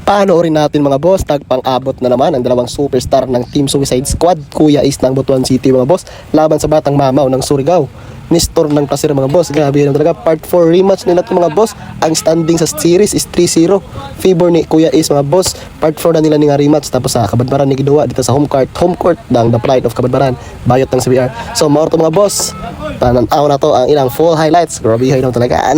Panoorin natin mga boss, tagpang-abot na naman ang dalawang superstar ng Team Suicide Squad, Kuya Ace ng Butuan City mga boss, laban sa Batang Mamaw ng Surigao, Nestor ng Placer mga boss. Grabe yun talaga, part 4 rematch nila ito mga boss. Ang standing sa series is 3-0, favor ni Kuya Ace mga boss. Part 4 na nila ni nga rematch, tapos sa Kabadbaran ni Giduwa dito sa home court ng The Pride of Kabadbaran, bayot ng CBR. So more to mga boss, pananaw na to ang ilang full highlights. Grabe yun talaga.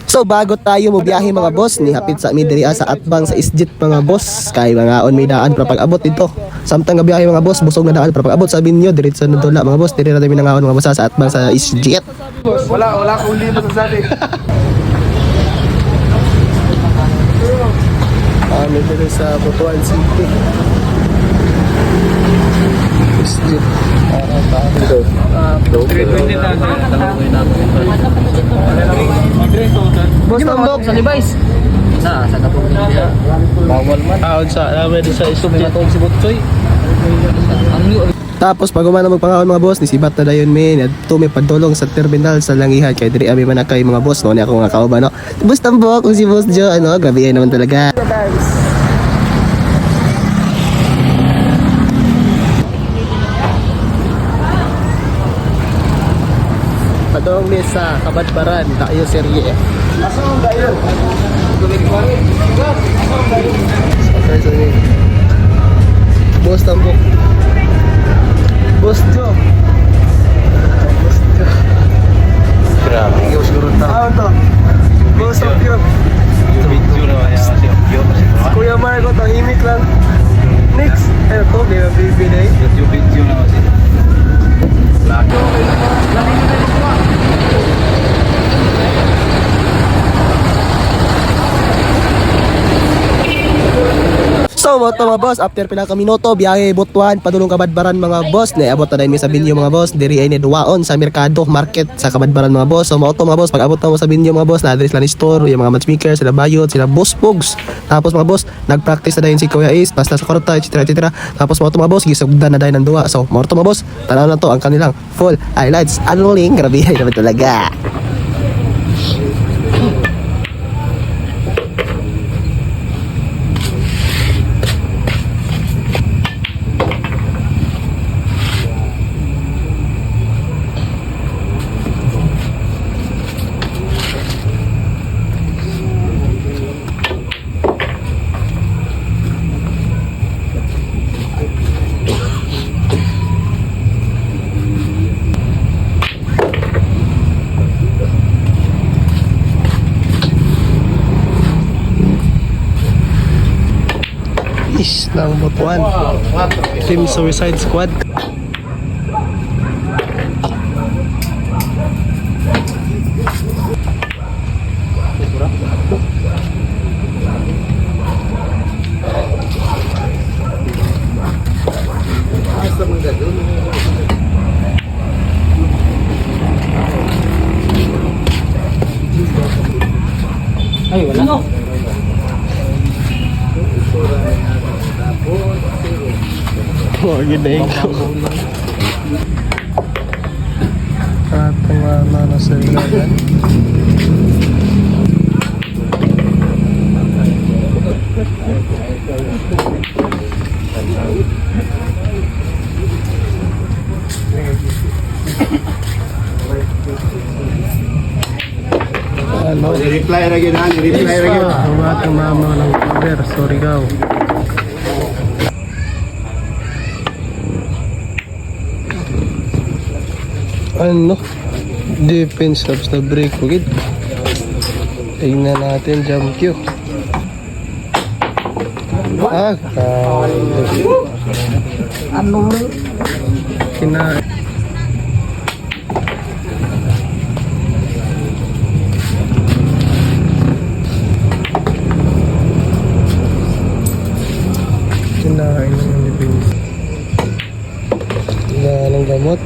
So bago tayo mobiyahe mga boss, ni hapit sa midriya sa atbang sa isjit mga boss, kay mga on may daan para pag-abot dito. Samtang gabiyahe mga boss, busog na daan para pag-abot sa binyo, diretso na doon mga boss, dire na tayo nangaon mga boss sa atbang sa isjit. Wala akong lima sa sabi. May dito sa Butuan City. Isjit. Boss Tambok sa Levi's. Sa kapong niya. Bawal man. Sa namin sa isjit. Si Butchoy. Tapos pag umana magpangaon mga boss, nisibat na dayon may may padulong sa terminal sa Langihan, kay diri abi man kay mga boss no ni ako nga kauban no. Boss Tambok kung si Boss Jo ano, grabe yan naman talaga. Padong ni sa Kabadbaran, tayo serye. Asong dayo. Tuloy ko rin. Asong dayo. Okay, Boss Tambok. Boss Jo. Boss Jo. Grabe. Ikaw siguro ta. Ano to? Boss of you. Video na kaya kasi video. Kuya Marco, tahimik lang. Next. Ano to? Di ba bibili? YouTube video na kasi. Lako. So mo to mga boss, after pila ka minuto, biyahe Butuan, padulong Kabadbaran mga boss. Naabot na dahil mi sa binyo mga boss, diri ay niduwaon sa merkado, market sa Kabadbaran mga boss. So mo to mga boss, pag abot na mo sa binyo mga boss, na-address lang ni store, yung mga matchmaker, sila bayot, sila boss pugs. Tapos mga boss, nag-practice na dahil si Kuya Ace, basta sa korta, etc. Tapos mo to mga boss, gisugdan na dahil ng duwa. So mo to mga boss, tanaw na to ang kanilang full highlights. Unrolling, grabe naman talaga. Is ng Butuan Team Suicide Squad. Ay, wala. Oh, ginayin ko. Katama na sa ilayan. Ano? Reply lagi na, reply lagi. Batang Mamaw ng Cover, Surigao. Ano? Defense stops na breakugid. Tingnan natin jump cue. Ano? Kina kinain ng defense. Kinain ng gamot.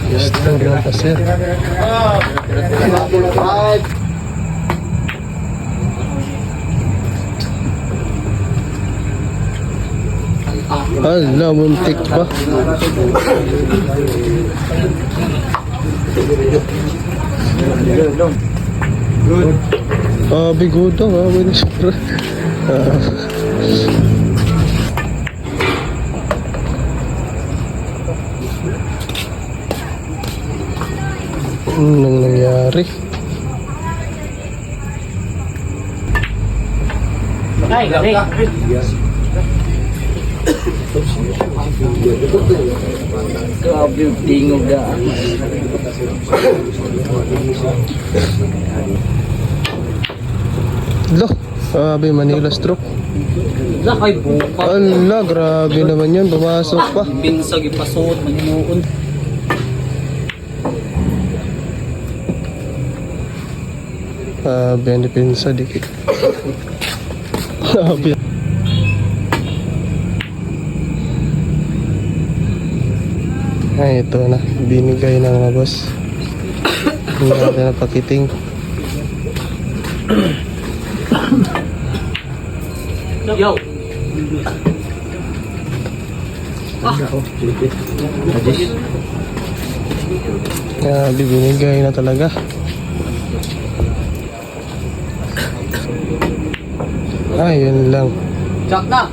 Gusto ng Placer. Ala, muntik pa. Bigood daw, wala siya. Anong nangyari? Ay, gabi. Grabe yung tingog na. Lo, grabe Manila stroke. Lakay buka. Ala, grabe naman yan, pumasok pa. Binsag ipasuot, magmuon. Grabe, ang depensa, dikit. Grabe. Ay, ito na, binigay ng mga boss. Hindi natin napakiting. Yo! Grabe, binigay na talaga. Yun lang. Jack na!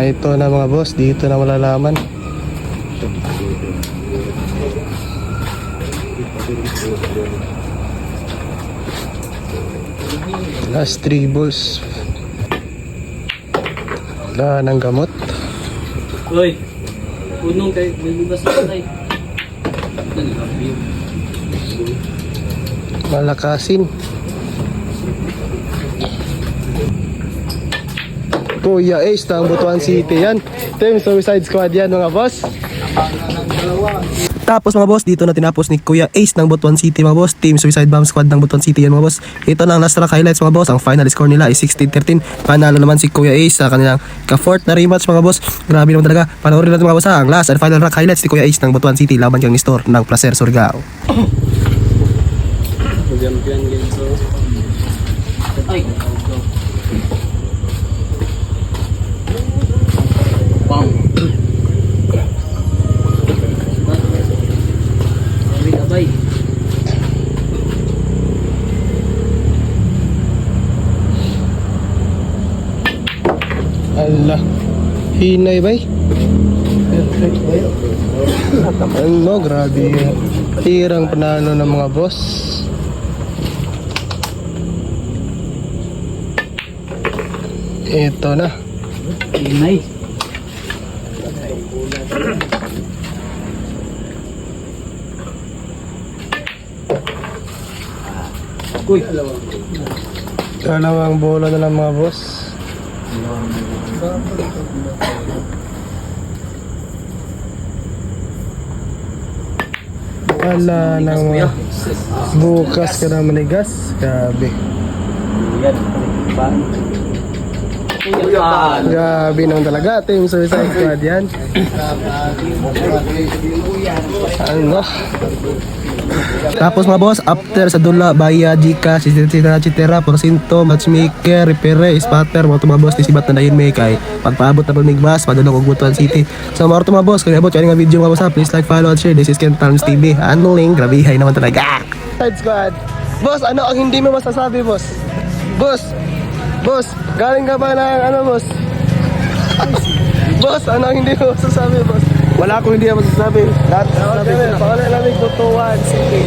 Ito na mga boss, dito na malalaman. Last 3 balls. Wala ng gamot. Uy! Punong kayo, may bugas na tayo. Malakasin. Kuya Ace ng Butuan City yan. Team Suicide Squad yan mga boss. Tapos mga boss, dito na tinapos ni Kuya Ace ng Butuan City mga boss. Team Suicide Bomb Squad ng Butuan City yan mga boss. Ito na ang last track highlights mga boss. Ang final score nila is 16-13. Panalo naman si Kuya Ace sa kanilang ka-fourth na rematch mga boss. Grabe naman talaga. Panoorin natin mga boss ang last and final track highlights ni Kuya Ace ng Butuan City laban kang Nestor ng Placer Surigao. Ay! Bang! Abay! Allah. Hinay bay. Ano, grabe. Tirang panalo ng mga boss. Ito na. Inay! Uy! Dalawang bola na lang mga boss. Wala nang bukas ka na manigas. Grabe. Grabe naman talaga. Team Suicide Squad yan. Ano? Tapos mga boss, after sa dula, Baya, Gika, Chitera, Porcinto, Matchmaker, Repere, Spatter, mga boss, nisibat na dahin may kay pagpaabot na pagmigmas, padulong og Butuan City. So mga mga boss, kung abot kayo nga video mga boss, please like, follow, and share. This is Ken Talms TV. Anling, grabihay naman talaga. Side Squad. Boss, ano ang hindi mo masasabi, boss? Boss, galing ka ba ng ano, boss? Boss, ano ang hindi mo masasabi, boss? Wala akong hindi masasabi. Lahat Okay, pangalan namin Butuan City.